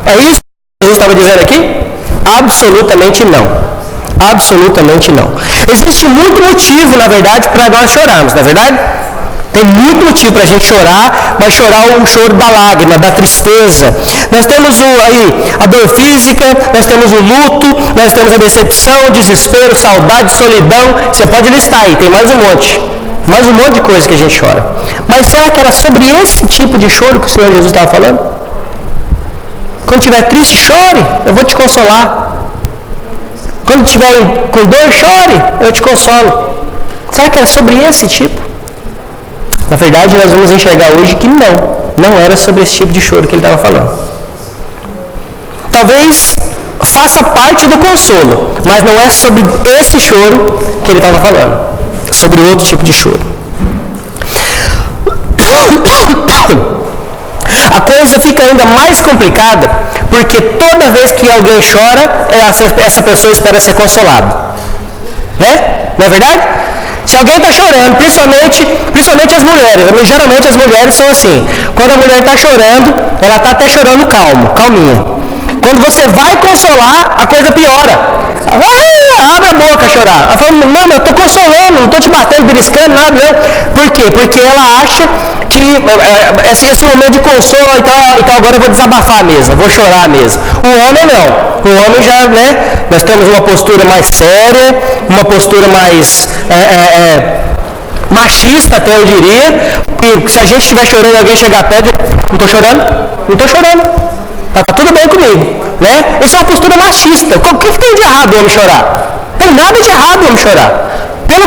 É isso que Jesus estava dizendo aqui? Absolutamente não. Absolutamente não. Existe muito motivo, na verdade, para nós chorarmos, não é verdade? Tem muito motivo para a gente chorar, mas chorar o choro da lágrima, da tristeza. Nós temos aí a dor física, nós temos o luto, nós temos a decepção, o desespero, saudade, solidão. Você pode listar aí, tem mais um monte. Mais um monte de coisa que a gente chora. Mas será que era sobre esse tipo de choro que o Senhor Jesus estava falando? Quando estiver triste, chore, eu vou te consolar. Quando estiver com dor, chore, eu te consolo. Será que era sobre esse tipo? Na verdade, nós vamos enxergar hoje que não era sobre esse tipo de choro que ele estava falando. Talvez faça parte do consolo, mas não é sobre esse choro que ele estava falando. É sobre outro tipo de choro. A coisa fica ainda mais complicada, porque toda vez que alguém chora, essa pessoa espera ser consolada. Né? Não é verdade? Se alguém está chorando, principalmente as mulheres, geralmente as mulheres são assim, quando a mulher está chorando, ela está até chorando calminha. Quando você vai consolar, a coisa piora. Abre a boca a chorar. Ela fala, não, eu estou consolando, não estou te batendo, beliscando, nada, não. Por quê? Porque ela acha que esse momento de consolo, então agora eu vou desabafar mesmo, vou chorar mesmo. O homem não. O homem já, né, nós temos uma postura mais séria, uma postura mais machista até, eu diria. E se a gente estiver chorando, alguém chegar perto, não estou chorando? Não estou chorando. Está tudo bem comigo, né? Isso é uma postura machista. O que tem de errado o homem chorar? Não tem nada de errado o homem chorar. Pelo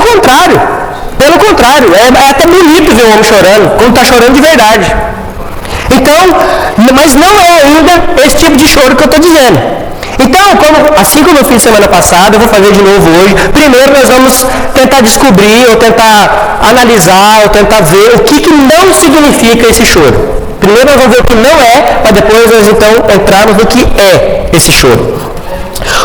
contrário, é até bonito ver o homem chorando, quando está chorando de verdade. Então, mas não é ainda esse tipo de choro que eu estou dizendo. Então, assim como eu fiz semana passada, eu vou fazer de novo hoje. Primeiro nós vamos tentar descobrir, ou tentar analisar, ou tentar ver o que não significa esse choro. Primeiro nós vamos ver o que não é, para depois nós então entrarmos no que é esse choro.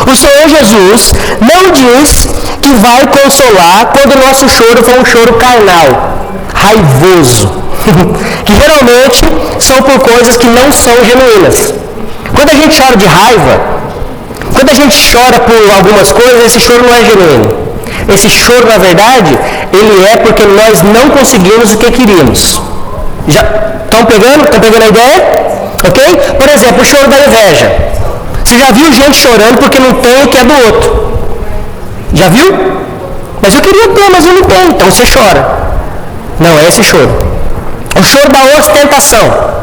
O Senhor Jesus não diz que vai consolar quando o nosso choro for um choro carnal, raivoso, que geralmente são por coisas que não são genuínas. Quando a gente chora de raiva, quando a gente chora por algumas coisas, esse choro não é genuíno. Esse choro, na verdade, ele é porque nós não conseguimos o que queríamos. Já estão pegando a ideia? Ok? Por exemplo, o choro da inveja. Você já viu gente chorando porque não tem o que é do outro? Já viu? Mas eu queria ter, mas eu não tenho. Então você chora. Não é esse choro. O choro da ostentação.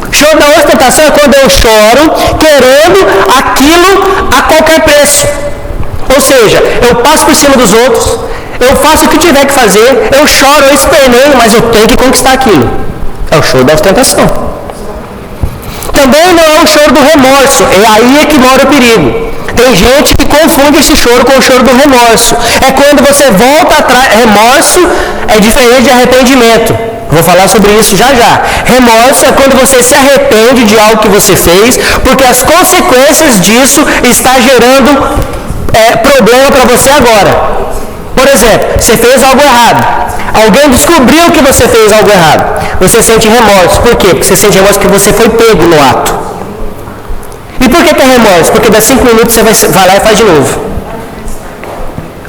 O choro da ostentação é quando eu choro querendo aquilo a qualquer preço. Ou seja, eu passo por cima dos outros, eu faço o que tiver que fazer, eu choro, eu esperneio, mas eu tenho que conquistar aquilo. É o choro da ostentação. Também não é o choro do remorso, é aí que mora o perigo. Tem gente que confunde esse choro com o choro do remorso. É quando você volta atrás. Remorso é diferente de arrependimento. Vou falar sobre isso já já. Remorso é quando você se arrepende de algo que você fez, porque as consequências disso estão gerando problema para você agora. Por exemplo, você fez algo errado. Alguém descobriu que você fez algo errado. Você sente remorso. Por quê? Porque você sente remorso porque você foi pego no ato. E por que é remorso? Porque dá 5 minutos você vai lá e faz de novo.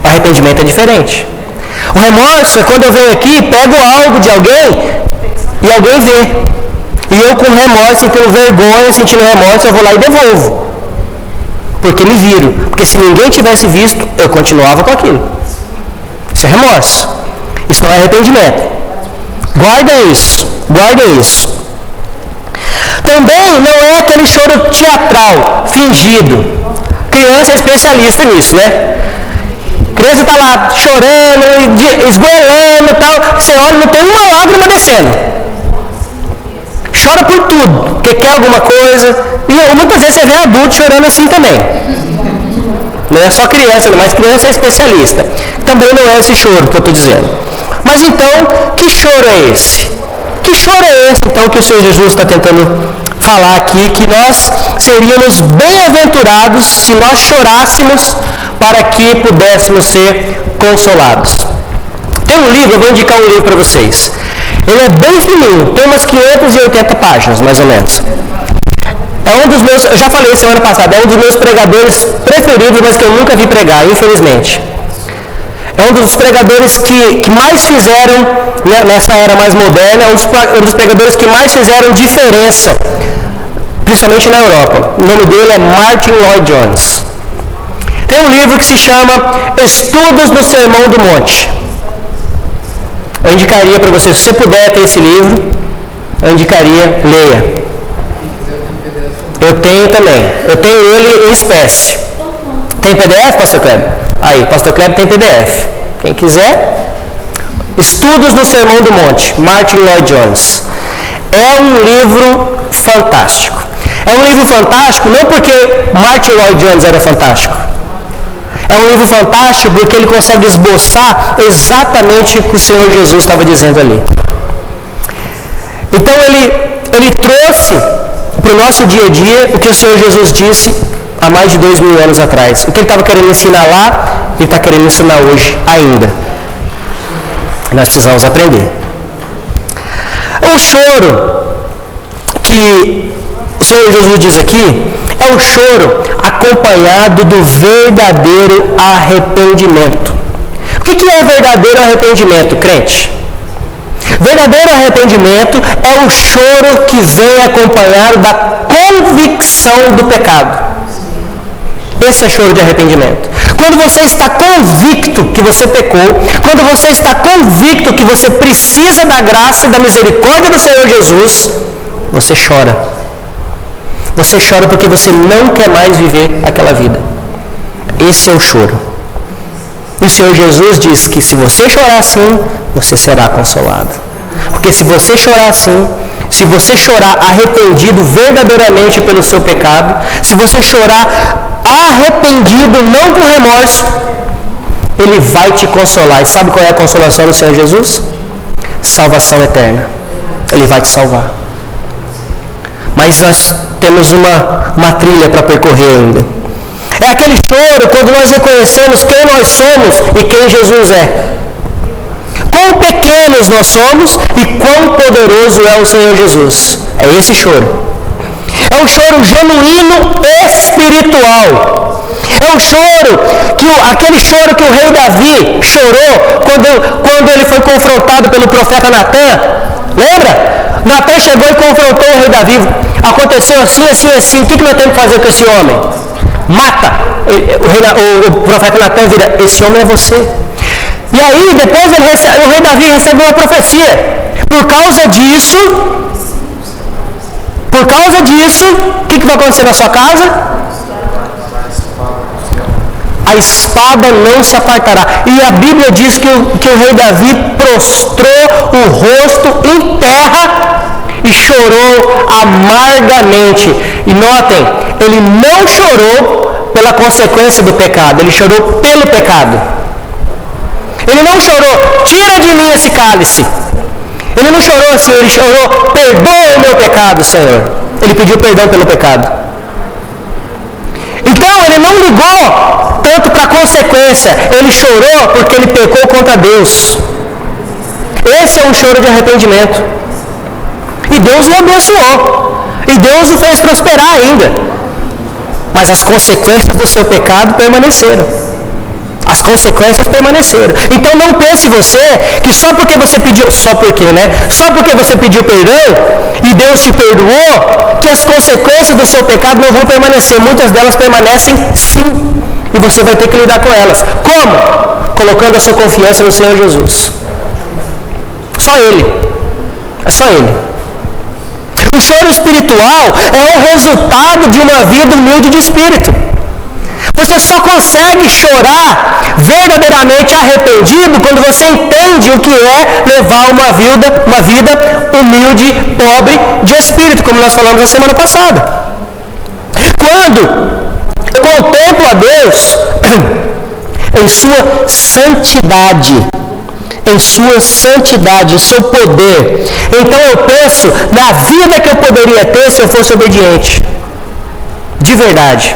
O arrependimento é diferente. O remorso é quando eu venho aqui, pego algo de alguém e alguém vê. E eu com remorso, sentindo vergonha, sentindo remorso, eu vou lá e devolvo. Porque me viram. Porque se ninguém tivesse visto, eu continuava com aquilo. Isso é remorso. Isso não é arrependimento. Guarda isso. Guarda isso. Também não é aquele choro teatral, fingido. Criança é especialista nisso, né? Criança está lá chorando, esgoelando e tal. Você olha, não tem uma lágrima descendo. Chora por tudo, porque quer alguma coisa. E muitas vezes você vê adulto chorando assim também. Não é só criança, mas criança é especialista. Também não é esse choro que eu estou dizendo. Mas então, que choro é esse? Que choro é esse, então, que o Senhor Jesus está tentando falar aqui? Que nós seríamos bem-aventurados se nós chorássemos para que pudéssemos ser consolados. Tem um livro, eu vou indicar um livro para vocês. Ele é bem fininho, tem umas 580 páginas, mais ou menos. É um dos meus, eu já falei semana passada, é um dos meus pregadores preferidos, mas que eu nunca vi pregar, infelizmente. É um dos pregadores que mais fizeram, né, nessa era mais moderna, é um dos pregadores que mais fizeram diferença, principalmente na Europa. O nome dele é Martin Lloyd-Jones. Tem um livro que se chama Estudos do Sermão do Monte. Eu indicaria para você, se você puder ter esse livro, eu indicaria, leia. Eu tenho também. Eu tenho ele em espécie. Tem PDF, Pastor Kleber? Aí, Pastor Kleber tem PDF. Quem quiser. Estudos do Sermão do Monte, Martin Lloyd-Jones. É um livro fantástico. É um livro fantástico não porque Martin Lloyd-Jones era fantástico. É um livro fantástico porque ele consegue esboçar exatamente o que o Senhor Jesus estava dizendo ali. Então ele trouxe para o nosso dia a dia o que o Senhor Jesus disse há mais de 2000 anos atrás. O que ele estava querendo ensinar lá, ele está querendo ensinar hoje ainda. Nós precisamos aprender. O choro que o Senhor Jesus diz aqui é o choro acompanhado do verdadeiro arrependimento. O que é verdadeiro arrependimento, crente? Verdadeiro arrependimento é o choro que vem acompanhado da convicção do pecado. Esse é choro de arrependimento. Quando você está convicto que você pecou, quando você está convicto que você precisa da graça e da misericórdia do Senhor Jesus, você chora. Você chora porque você não quer mais viver aquela vida. Esse é o choro. E o Senhor Jesus diz que se você chorar assim, você será consolado. Porque se você chorar assim, se você chorar arrependido verdadeiramente pelo seu pecado, se você chorar arrependido, não com remorso, Ele vai te consolar. E sabe qual é a consolação do Senhor Jesus? Salvação eterna. Ele vai te salvar. Mas nós temos uma trilha para percorrer ainda. É aquele choro quando nós reconhecemos quem nós somos e quem Jesus é. Quão pequenos nós somos e quão poderoso é o Senhor Jesus. É esse choro. É um choro genuíno espiritual. É um choro, aquele choro que o rei Davi chorou quando ele foi confrontado pelo profeta Natã. Lembra? Natã chegou e confrontou o rei Davi. Aconteceu assim, assim, assim. O que nós temos que fazer com esse homem? Mata. O profeta Natã vira, esse homem é você. E aí, depois o rei Davi recebe uma profecia. Por causa disso, o que vai acontecer na sua casa? A espada não se apartará. E a Bíblia diz que o rei Davi prostrou o rosto em terra e chorou amargamente. E notem, ele não chorou pela consequência do pecado, ele chorou pelo pecado. Ele não chorou, tira de mim esse cálice. Ele não chorou assim, ele chorou, perdoa o meu pecado, Senhor. Ele pediu perdão pelo pecado. Então ele não ligou tanto para a consequência, ele chorou porque ele pecou contra Deus. Esse é um choro de arrependimento. E Deus o abençoou. E Deus o fez prosperar ainda. Mas as consequências do seu pecado permaneceram. As consequências permaneceram. Então não pense você que só porque você pediu perdão e Deus te perdoou, que as consequências do seu pecado não vão permanecer. Muitas delas permanecem sim. E você vai ter que lidar com elas. Como? Colocando a sua confiança no Senhor Jesus. Só Ele. É só Ele. O choro espiritual é o resultado de uma vida humilde de espírito. Você só consegue chorar verdadeiramente arrependido quando você entende o que é levar uma vida humilde, pobre de espírito, como nós falamos na semana passada. Quando eu contemplo a Deus em sua santidade, o seu poder, então eu penso na vida que eu poderia ter se eu fosse obediente, de verdade.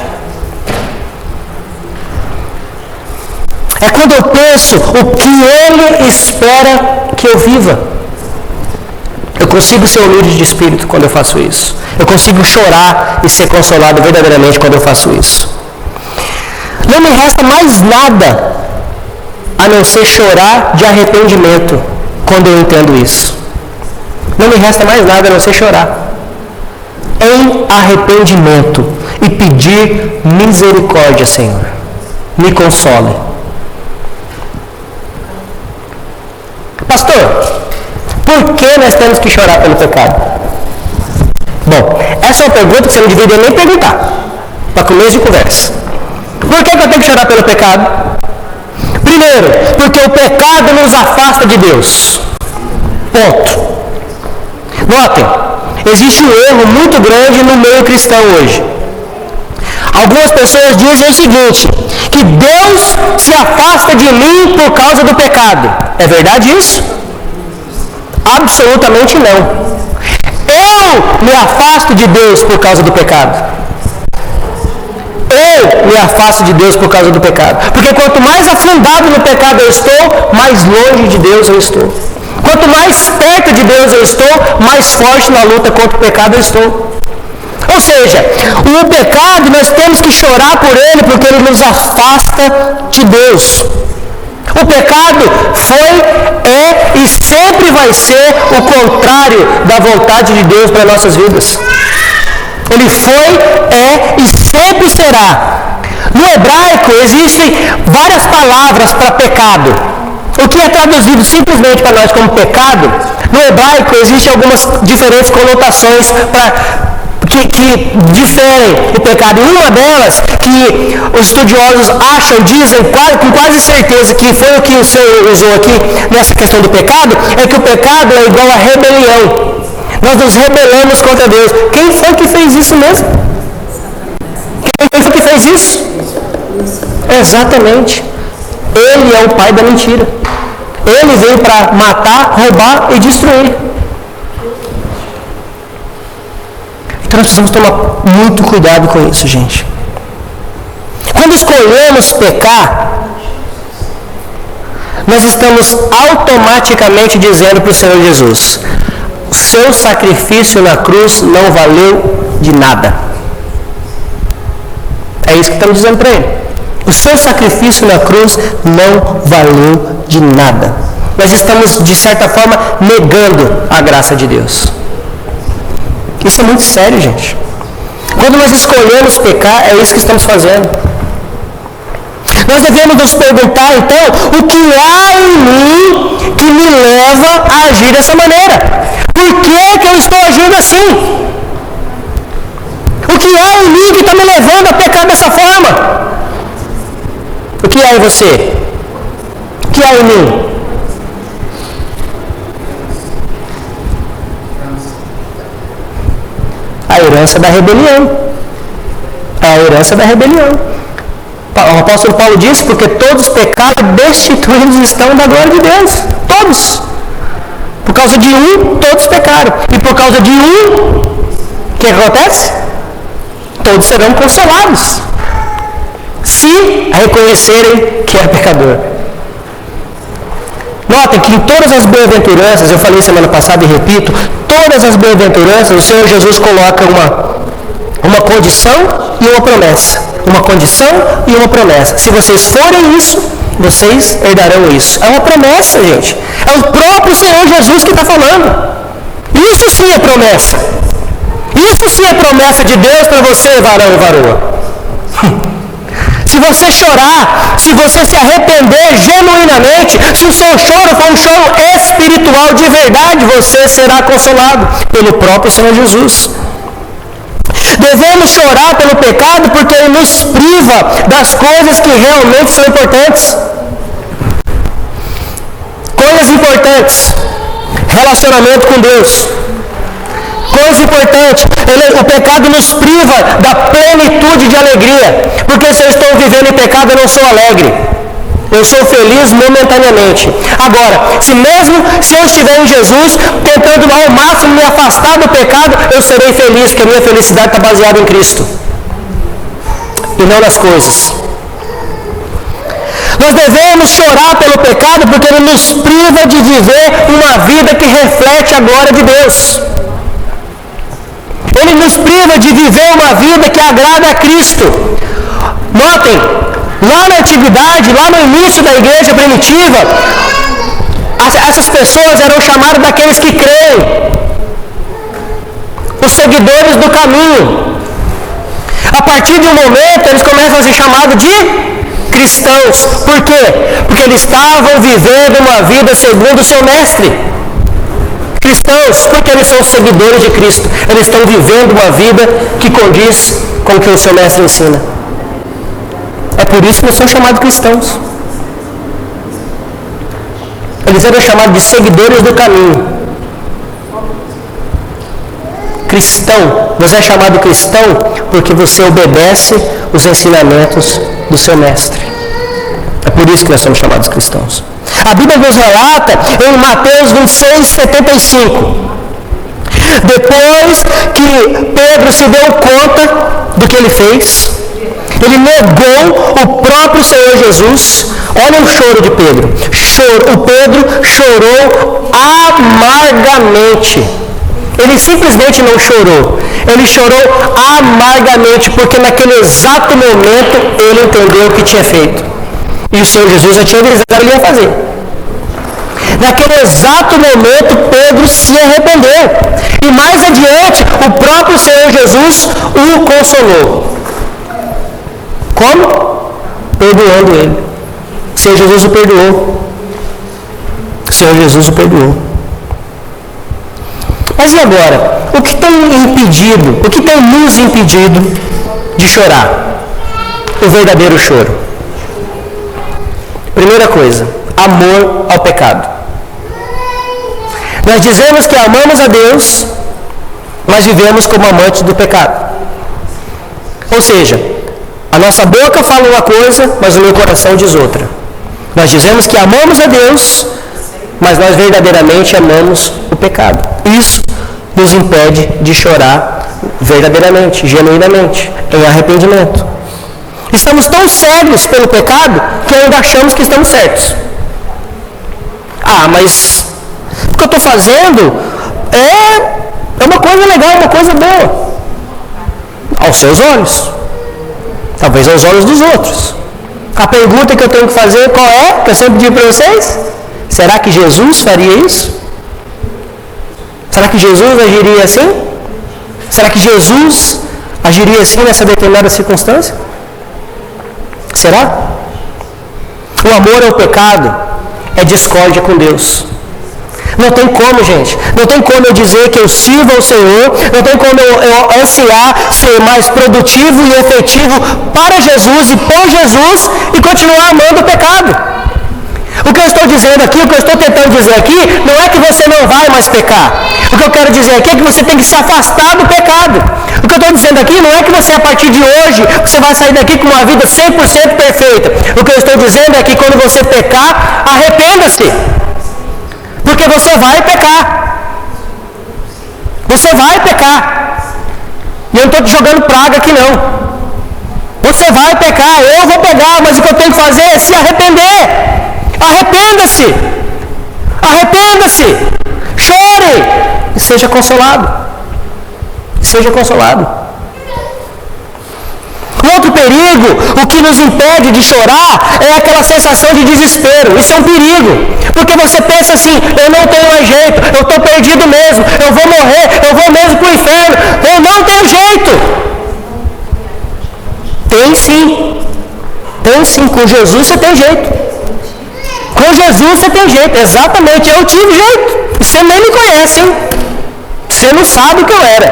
É quando eu penso o que Ele espera que eu viva. Eu consigo ser humilde de espírito quando eu faço isso. Eu consigo chorar e ser consolado verdadeiramente quando eu faço isso. Não me resta mais nada a não ser chorar de arrependimento quando eu entendo isso. Não me resta mais nada a não ser chorar em arrependimento e pedir misericórdia, Senhor. Me console. Pastor, por que nós temos que chorar pelo pecado? Bom, essa é uma pergunta que você não deveria nem perguntar, para começo de conversa. Por que eu tenho que chorar pelo pecado? Primeiro, porque o pecado nos afasta de Deus. Ponto. Notem, existe um erro muito grande no meio cristão hoje. Algumas pessoas dizem o seguinte, que Deus se afasta de mim por causa do pecado. É verdade isso? Absolutamente não. Eu me afasto de Deus por causa do pecado. Eu me afasto de Deus por causa do pecado. Porque quanto mais afundado no pecado eu estou, mais longe de Deus eu estou. Quanto mais perto de Deus eu estou, mais forte na luta contra o pecado eu estou. Ou seja, o pecado nós temos que chorar por ele porque ele nos afasta de Deus. O pecado foi, é e sempre vai ser o contrário da vontade de Deus para nossas vidas. Ele foi, é e sempre será. No hebraico existem várias palavras para pecado. O que é traduzido simplesmente para nós como pecado, no hebraico existem algumas diferentes conotações que diferem o pecado. E uma delas, que os estudiosos acham, dizem com quase certeza que foi o que o Senhor usou aqui nessa questão do pecado, é que o pecado é igual a rebelião. Nós nos rebelamos contra Deus. Quem foi que fez isso mesmo? Quem foi que fez isso? Exatamente. Ele é o pai da mentira. Ele veio para matar, roubar e destruir. Então nós precisamos tomar muito cuidado com isso, gente. Quando escolhemos pecar, nós estamos automaticamente dizendo para o Senhor Jesus: o seu sacrifício na cruz não valeu de nada. É isso que estamos dizendo para ele. O seu sacrifício na cruz não valeu de nada. Nós estamos, de certa forma, negando a graça de Deus. Isso é muito sério, gente. Quando nós escolhemos pecar, é isso que estamos fazendo. Nós devemos nos perguntar, então, o que há em mim que me leva a agir dessa maneira? Por que eu estou agindo assim? O que há em mim que está me levando a pecar dessa forma? O que há em você? O que há em mim? A herança da rebelião. A herança da rebelião. O apóstolo Paulo disse, porque todos pecaram, destituídos estão da glória de Deus. Todos. Por causa de um, todos pecaram. E por causa de um, o que acontece? Todos serão consolados. Se reconhecerem que é pecador. Notem que em todas as bem-aventuranças, eu falei semana passada e repito, todas as bem-aventuranças, o Senhor Jesus coloca uma condição e uma promessa. Uma condição e uma promessa. Se vocês forem isso, vocês herdarão isso. É uma promessa, gente. É o próprio Senhor Jesus que está falando. Isso sim é promessa. Isso sim é promessa de Deus para você, varão e varoa. Se você chorar, se você se arrepender genuinamente, se o seu choro for um choro espiritual de verdade, você será consolado pelo próprio Senhor Jesus. Devemos chorar pelo pecado porque ele nos priva das coisas que realmente são importantes. Coisas importantes. Relacionamento com Deus. Coisa importante, o pecado nos priva da plenitude de alegria, porque se eu estou vivendo em pecado eu não sou alegre, eu sou feliz momentaneamente. Agora, se eu estiver em Jesus, tentando ao máximo me afastar do pecado, eu serei feliz, porque a minha felicidade está baseada em Cristo e não nas coisas. Nós devemos chorar pelo pecado porque ele nos priva de viver uma vida que reflete a glória de Deus. Ele nos priva de viver uma vida que agrada a Cristo. Notem, lá na antiguidade, lá no início da igreja primitiva, essas pessoas eram chamadas daqueles que creem, os seguidores do caminho. A partir de um momento, eles começam a ser chamados de cristãos. Por quê? Porque eles estavam vivendo uma vida segundo o seu mestre. Cristãos, porque eles são seguidores de Cristo. Eles estão vivendo uma vida que condiz com o que o seu mestre ensina. É por isso que eles são chamados cristãos. Eles eram chamados de seguidores do caminho. Cristão, você é chamado cristão porque você obedece os ensinamentos do seu mestre. É por isso que nós somos chamados cristãos. A Bíblia nos relata em Mateus 26:75. Depois que Pedro se deu conta do que ele fez, ele negou o próprio Senhor Jesus. Olha o choro de Pedro. O Pedro chorou amargamente. Ele simplesmente não chorou. Ele chorou amargamente, porque naquele exato momento ele entendeu o que tinha feito. E o Senhor Jesus já tinha avisado que ele ia fazer. Naquele exato momento, Pedro se arrependeu. E mais adiante, o próprio Senhor Jesus o consolou. Como? Perdoando ele. O Senhor Jesus o perdoou. O Senhor Jesus o perdoou. Mas e agora? O que tem impedido, o que tem nos impedido de chorar? O verdadeiro choro. Primeira coisa, amor ao pecado. Nós dizemos que amamos a Deus, mas vivemos como amantes do pecado. Ou seja, a nossa boca fala uma coisa, mas o meu coração diz outra. Nós dizemos que amamos a Deus, mas nós verdadeiramente amamos o pecado. Isso nos impede de chorar verdadeiramente, genuinamente, em arrependimento. Estamos tão cegos pelo pecado que ainda achamos que estamos certos. Mas o que eu estou fazendo é uma coisa legal, uma coisa boa. Aos seus olhos. Talvez aos olhos dos outros. A pergunta que eu tenho que fazer, qual é? Que eu sempre digo para vocês. Será que Jesus faria isso? Será que Jesus agiria assim? Será que Jesus agiria assim nessa determinada circunstância? Será? O amor ao pecado é discórdia com Deus. Não tem como, gente. Não tem como eu dizer que eu sirvo ao Senhor. Não tem como eu ansiar ser mais produtivo e efetivo para Jesus e por Jesus e continuar amando o pecado. O que eu estou dizendo aqui, o que eu estou tentando dizer aqui, não é que você não vai mais pecar. O que eu quero dizer aqui é que você tem que se afastar do pecado. O que eu estou dizendo aqui não é que você, a partir de hoje, você vai sair daqui com uma vida 100% perfeita. O que eu estou dizendo é que quando você pecar, arrependa-se. Porque você vai pecar. Você vai pecar. E eu não estou te jogando praga aqui não. Você vai pecar, eu vou pegar, mas o que eu tenho que fazer é se arrepender. Arrependa-se. Arrependa-se. Chore. E seja consolado. Seja consolado. Outro perigo, o que nos impede de chorar, é aquela sensação de desespero. Isso é um perigo. Porque você pensa assim, eu não tenho mais jeito, eu estou perdido mesmo, eu vou morrer, eu vou mesmo para o inferno, eu não tenho jeito. Tem sim. Tem sim, com Jesus você tem jeito. Com Jesus você tem jeito, exatamente, eu tive jeito. Você nem me conhece, hein? Você não sabe o que eu era.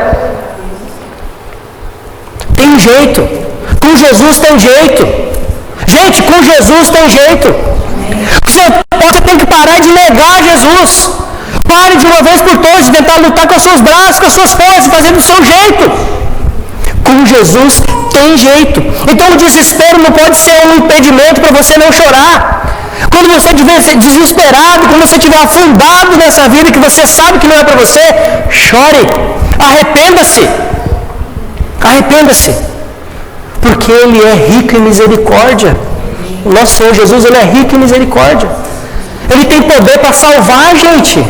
Tem jeito. Com Jesus tem jeito. Gente, com Jesus tem jeito. Você tem que parar de negar Jesus. Pare de uma vez por todas de tentar lutar com os seus braços, com as suas forças, fazendo do seu jeito. Com Jesus tem jeito. Então o desespero não pode ser um impedimento para você não chorar. Quando você estiver desesperado, quando você estiver afundado nessa vida que você sabe que não é para você, chore. Arrependa-se. Arrependa-se. Porque Ele é rico em misericórdia. O nosso Senhor Jesus, Ele é rico em misericórdia. Ele tem poder para salvar a gente.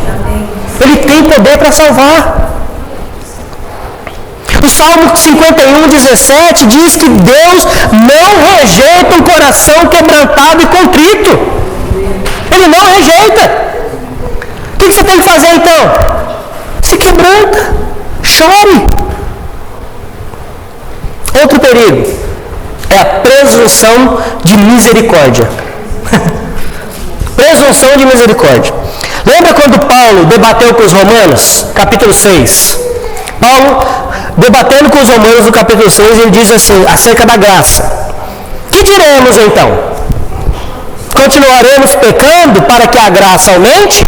Ele tem poder para salvar. O Salmo 51, 17 diz que Deus não rejeita um coração quebrantado e contrito. Ele não rejeita. O que você tem que fazer então? Se quebranta, chore. Outro perigo é a presunção de misericórdia. Presunção de misericórdia. Lembra quando Paulo debateu com os romanos, capítulo 6? Paulo, debatendo com os romanos no capítulo 6, ele diz assim, acerca da graça. Que diremos então? Continuaremos pecando para que a graça aumente?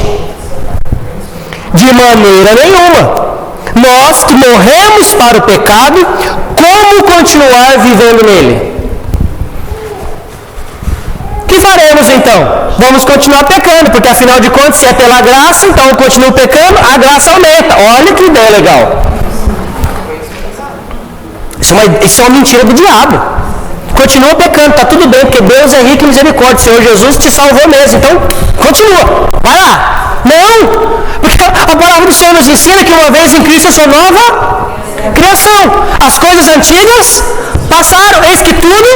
De maneira nenhuma. Nós que morremos para o pecado, como continuar vivendo nele? O que faremos então? Vamos continuar pecando, porque afinal de contas, se é pela graça, então eu continuo pecando, a graça aumenta. Olha que ideia legal. Isso é uma mentira do diabo. Continua pecando, está tudo bem, porque Deus é rico em misericórdia. O Senhor Jesus te salvou mesmo, então continua, vai lá. Não, porque a palavra do Senhor nos ensina que uma vez em Cristo eu sou nova criação. As coisas antigas passaram, eis que tudo.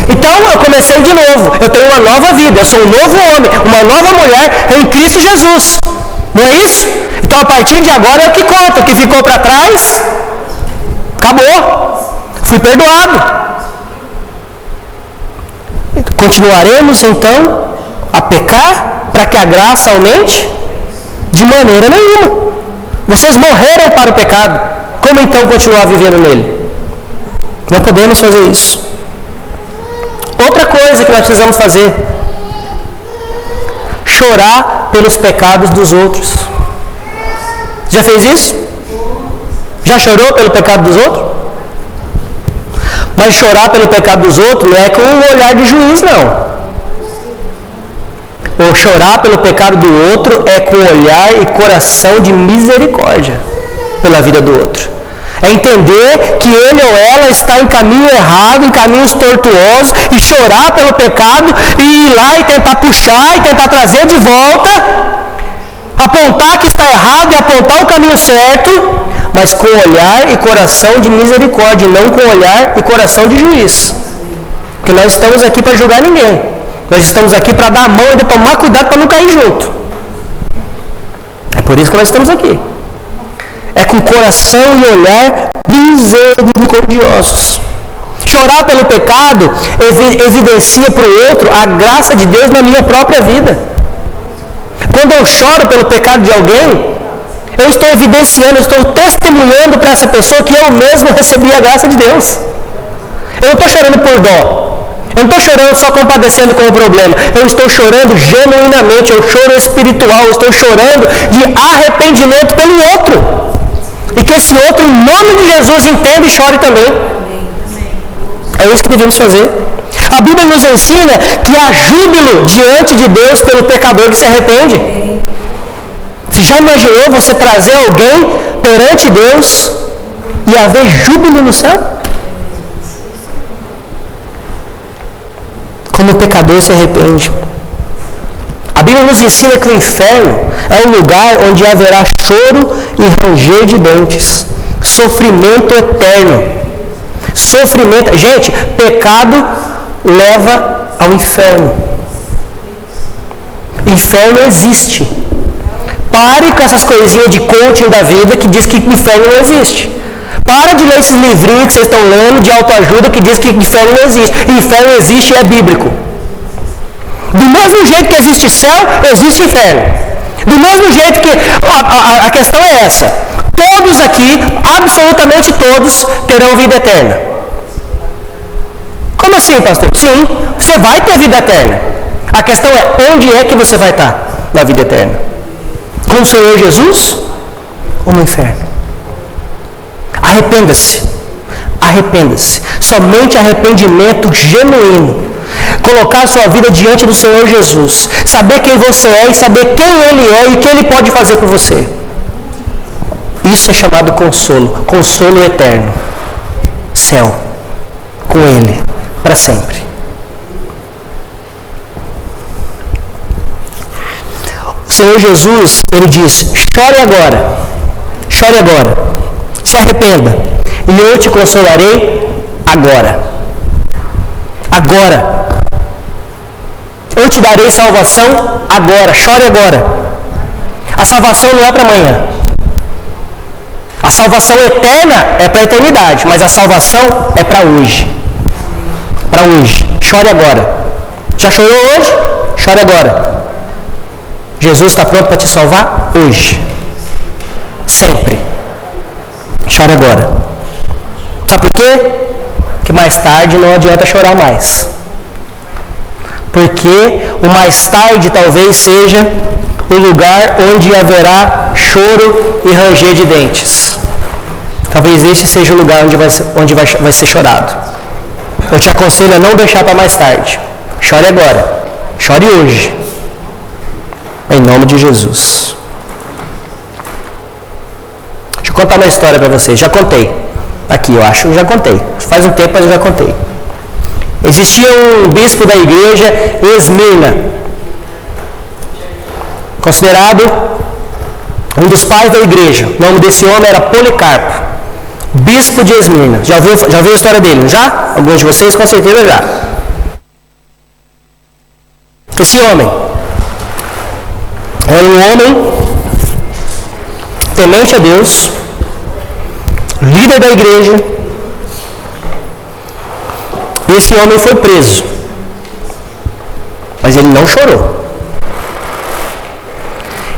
Então eu comecei de novo, eu tenho uma nova vida, eu sou um novo homem, uma nova mulher em Cristo Jesus. Não é isso? Então a partir de agora é o que conta, o que ficou para trás, acabou, fui perdoado. Continuaremos então a pecar para que a graça aumente? De maneira nenhuma. Vocês morreram para o pecado, como então continuar vivendo nele? Não podemos fazer isso. Outra coisa que nós precisamos fazer: chorar pelos pecados dos outros. Já fez isso? Já chorou pelo pecado dos outros? Mas chorar pelo pecado dos outros não é com um olhar de juiz, não. Ou chorar pelo pecado do outro é com olhar e coração de misericórdia pela vida do outro. É entender que ele ou ela está em caminho errado, em caminhos tortuosos, e chorar pelo pecado, e ir lá e tentar puxar, e tentar trazer de volta, apontar que está errado e apontar o caminho certo, mas com olhar e coração de misericórdia, não com olhar e coração de juiz. Porque nós estamos aqui para julgar ninguém. Nós estamos aqui para dar a mão e tomar cuidado para não cair junto. É por isso que nós estamos aqui. É com coração e olhar misericordiosos. Chorar pelo pecado evidencia para o outro a graça de Deus na minha própria vida. Quando eu choro pelo pecado de alguém, eu estou evidenciando, eu estou testemunhando para essa pessoa que eu mesmo recebi a graça de Deus. Eu não estou chorando por dó. Eu não estou chorando só compadecendo com o problema. Eu estou chorando genuinamente. Eu choro espiritual. Eu estou chorando de arrependimento pelo outro. E que esse outro, em nome de Jesus, entenda e chore também. É isso que devemos fazer. A Bíblia nos ensina que há júbilo diante de Deus pelo pecador que se arrepende. Você já imaginou você trazer alguém perante Deus e haver júbilo no céu? Como o pecador se arrepende. A Bíblia nos ensina que o inferno é um lugar onde haverá choro e ranger de dentes. Sofrimento eterno. Sofrimento. Gente, pecado leva ao inferno. Inferno existe. Pare com essas coisinhas de coaching da vida que diz que o inferno não existe. Para de ler esses livrinhos que vocês estão lendo de autoajuda que diz que o inferno não existe. Inferno existe e é bíblico. Do mesmo jeito que existe céu, existe inferno. Do mesmo jeito que a questão é essa. Todos aqui, absolutamente todos, terão vida eterna. Como assim, pastor? Sim, você vai ter vida eterna. A questão é, onde é que você vai estar na vida eterna? Com o Senhor Jesus ou no inferno? Arrependa-se. Arrependa-se. Somente arrependimento genuíno. Colocar sua vida diante do Senhor Jesus. Saber quem você é e saber quem Ele é e o que Ele pode fazer por você. Isso é chamado consolo. Consolo eterno. Céu. Com Ele. Para sempre. Senhor Jesus, Ele diz, chore agora, se arrependa, e eu te consolarei agora. Eu te darei salvação agora, chore agora. A salvação não é para amanhã. A salvação eterna é para a eternidade, mas a salvação é para hoje. Chore agora. Já chorou hoje? Chore agora. Jesus está pronto para te salvar hoje. Sempre. Chore agora. Sabe por quê? Porque mais tarde não adianta chorar mais. Porque o mais tarde talvez seja o lugar onde haverá choro e ranger de dentes. Talvez este seja o lugar onde vai ser chorado. Eu te aconselho a não deixar para mais tarde. Chore agora. Chore hoje. Em nome de Jesus. Deixa eu contar uma história para vocês. Já contei. Aqui, eu acho que já contei. Faz um tempo, mas eu já contei. Existia um bispo da igreja em Esmirna, considerado um dos pais da igreja. O nome desse homem era Policarpo, bispo de Esmirna. Já ouviu a história dele, já? Alguns de vocês com certeza já. Esse homem era um homem temente a Deus, líder da igreja. E esse homem foi preso, mas ele não chorou.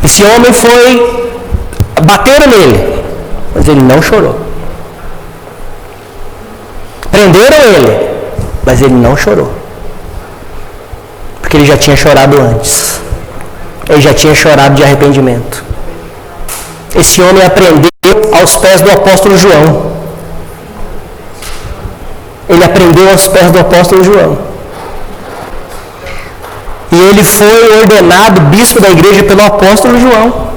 Esse homem bateram nele, mas ele não chorou. Prenderam ele, mas ele não chorou. Porque ele já tinha chorado antes. Ele já tinha chorado de arrependimento. Esse homem aprendeu aos pés do apóstolo João. Ele aprendeu aos pés do apóstolo João. E ele foi ordenado bispo da igreja pelo apóstolo João.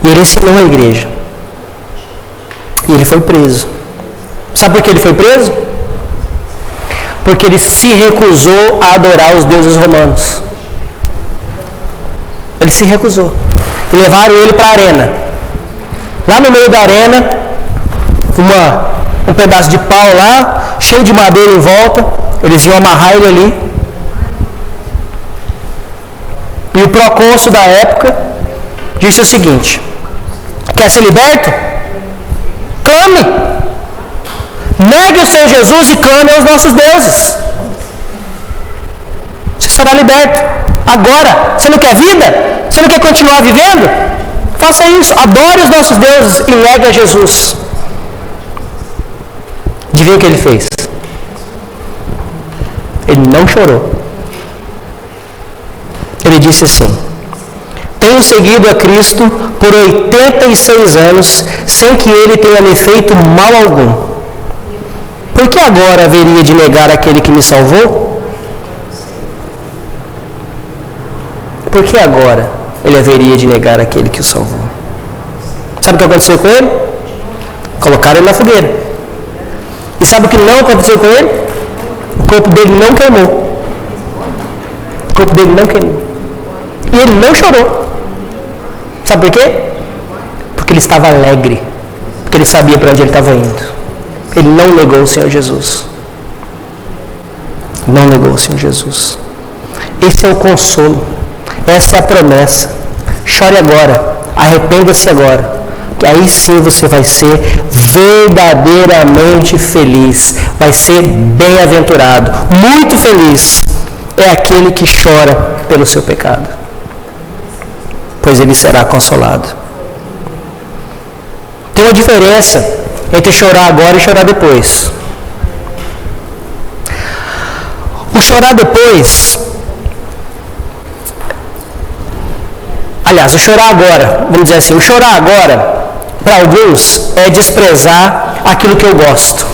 E ele ensinou a igreja. E ele foi preso. Sabe por que ele foi preso? Porque ele se recusou a adorar os deuses romanos. Ele se recusou. E levaram ele para a arena. Lá no meio da arena, um pedaço de pau lá, cheio de madeira em volta. Eles iam amarrar ele ali. E o procônsul da época disse o seguinte: quer ser liberto? Clame! Negue o Senhor Jesus e clame aos nossos deuses. Você será liberto. Agora, você não quer vida? Você não quer continuar vivendo? Faça isso. Adore os nossos deuses e negue a Jesus. Adivinha o que ele fez? Ele não chorou. Ele disse assim: tenho seguido a Cristo por 86 anos, sem que Ele tenha me feito mal algum. Por que agora haveria de negar aquele que me salvou? Por que agora ele haveria de negar aquele que o salvou? Sabe o que aconteceu com ele? Colocaram ele na fogueira. E sabe o que não aconteceu com ele? O corpo dele não queimou. O corpo dele não queimou. E ele não chorou. Sabe por quê? Porque ele estava alegre. Porque ele sabia para onde ele estava indo. Ele não negou o Senhor Jesus. Não negou o Senhor Jesus. Esse é o consolo. Essa é a promessa. Chore agora. Arrependa-se agora. Que aí sim você vai ser verdadeiramente feliz. Vai ser bem-aventurado. Muito feliz é aquele que chora pelo seu pecado, pois ele será consolado. Tem uma diferença entre chorar agora e chorar depois. O chorar depois, aliás, o chorar agora, vamos dizer assim, o chorar agora, para alguns, é desprezar aquilo que eu gosto.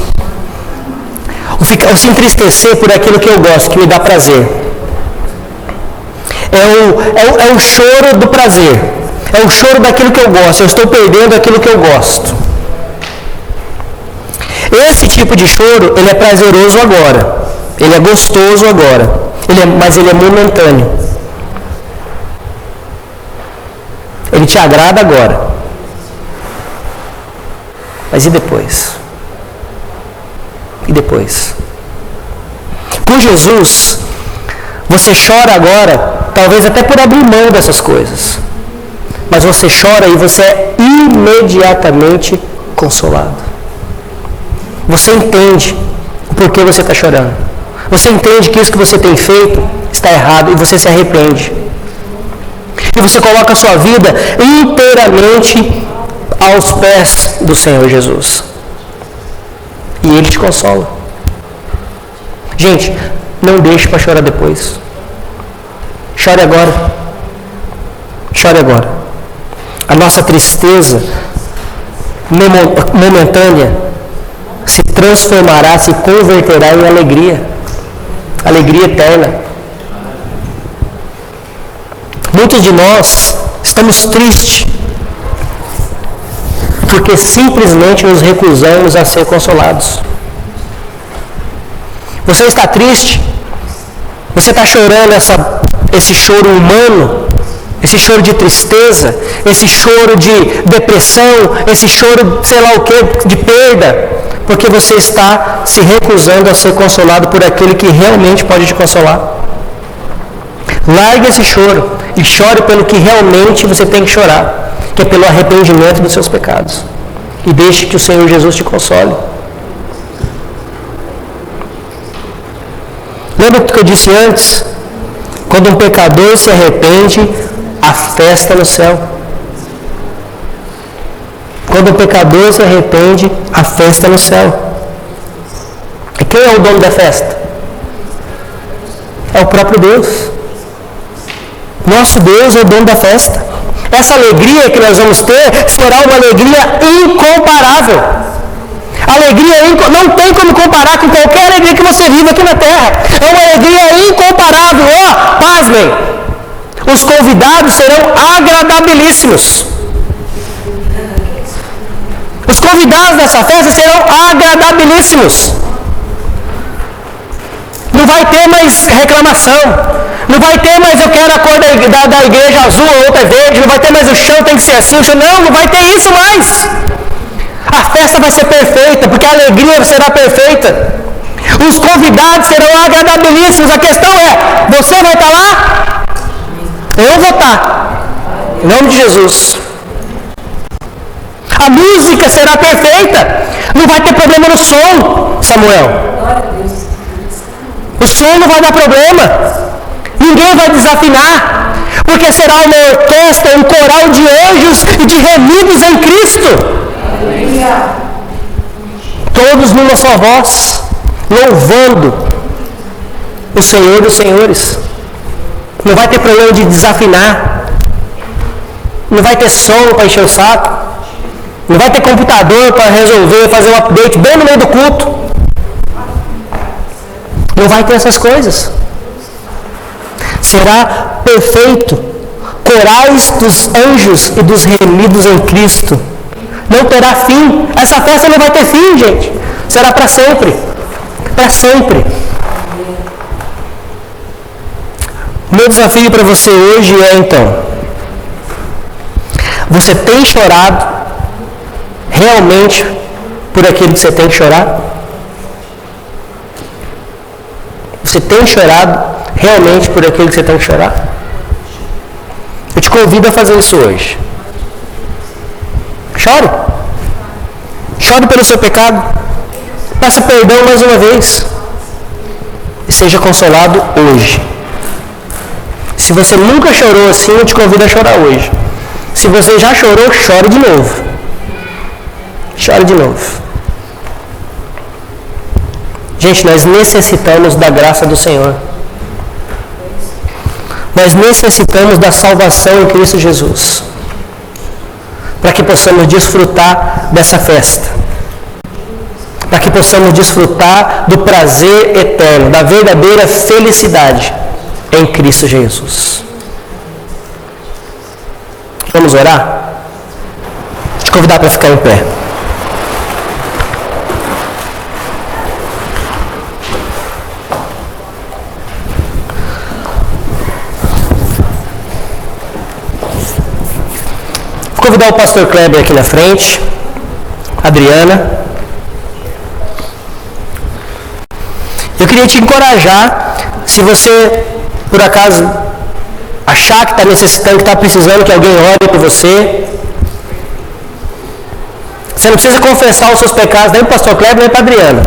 Ou se entristecer por aquilo que eu gosto, que me dá prazer. É o choro do prazer. É o choro daquilo que eu gosto. Eu estou perdendo aquilo que eu gosto. Esse tipo de choro, ele é prazeroso agora. Ele é gostoso agora. Mas ele é momentâneo. Ele te agrada agora. Mas e depois? E depois? Com Jesus, você chora agora, talvez até por abrir mão dessas coisas. Mas você chora e você é imediatamente consolado. Você entende o porquê você está chorando. Você entende que isso que você tem feito está errado e você se arrepende. E você coloca a sua vida inteiramente aos pés do Senhor Jesus. E Ele te consola. Gente, não deixe para chorar depois. Chore agora. Chore agora. A nossa tristeza momentânea se transformará, se converterá em alegria. Alegria eterna. Muitos de nós estamos tristes porque simplesmente nos recusamos a ser consolados. Você está triste? Você está chorando esse choro humano? Esse choro de tristeza? Esse choro de depressão? Esse choro, sei lá o que, de perda? Porque você está se recusando a ser consolado por aquele que realmente pode te consolar. Largue esse choro e chore pelo que realmente você tem que chorar, que é pelo arrependimento dos seus pecados. E deixe que o Senhor Jesus te console. Lembra do que eu disse antes? Quando um pecador se arrepende, há festa no céu. Quando um pecador se arrepende, há festa no céu. E quem é o dono da festa? É o próprio Deus. Nosso Deus é o dono da festa. Essa alegria que nós vamos ter será uma alegria incomparável. Alegria não tem como comparar com qualquer alegria que você vive aqui na terra. É uma alegria incomparável. Pasmem, os convidados serão agradabilíssimos. Os convidados dessa festa serão agradabilíssimos. Não vai ter mais reclamação. Não vai ter mais eu quero a cor da igreja azul, a outra é verde. Não vai ter mais o chão tem que ser assim. Não vai ter isso mais. A festa vai ser perfeita, porque a alegria será perfeita. Os convidados serão agradabilíssimos. A questão é, você vai estar lá? Eu vou estar. Em nome de Jesus. A música será perfeita. Não vai ter problema no som, Samuel. O som não vai dar problema. Ninguém vai desafinar. Porque será uma orquestra, um coral de anjos e de remidos em Cristo. Todos numa só voz, louvando o Senhor dos Senhores. Não vai ter problema de desafinar. Não vai ter som para encher o saco. Não vai ter computador para resolver, fazer um update bem no meio do culto. Não vai ter essas coisas. Será perfeito. Corais dos anjos e dos remidos em Cristo. Não terá fim. Essa festa não vai ter fim, gente. Será para sempre. Para sempre. Meu desafio para você hoje é então: você tem chorado realmente por aquilo que você tem que chorar? Você tem chorado realmente por aquilo que você tem que chorar? Eu te convido a fazer isso hoje. Chore. Chore pelo seu pecado. Peça perdão mais uma vez. E seja consolado hoje. Se você nunca chorou assim, eu te convido a chorar hoje. Se você já chorou, chore de novo. Chore de novo. Gente, nós necessitamos da graça do Senhor. Nós necessitamos da salvação em Cristo Jesus. Para que possamos desfrutar dessa festa. Para que possamos desfrutar do prazer eterno, da verdadeira felicidade em Cristo Jesus. Vamos orar? Vou te convidar para ficar em pé. Vou convidar o pastor Kleber aqui na frente, Adriana. Eu queria te encorajar, se você, por acaso, achar que está necessitando, que está precisando que alguém ore por você, você não precisa confessar os seus pecados nem para o pastor Kleber, nem para a Adriana.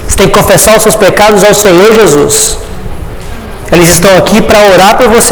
Você tem que confessar os seus pecados ao Senhor Jesus. Eles estão aqui para orar por você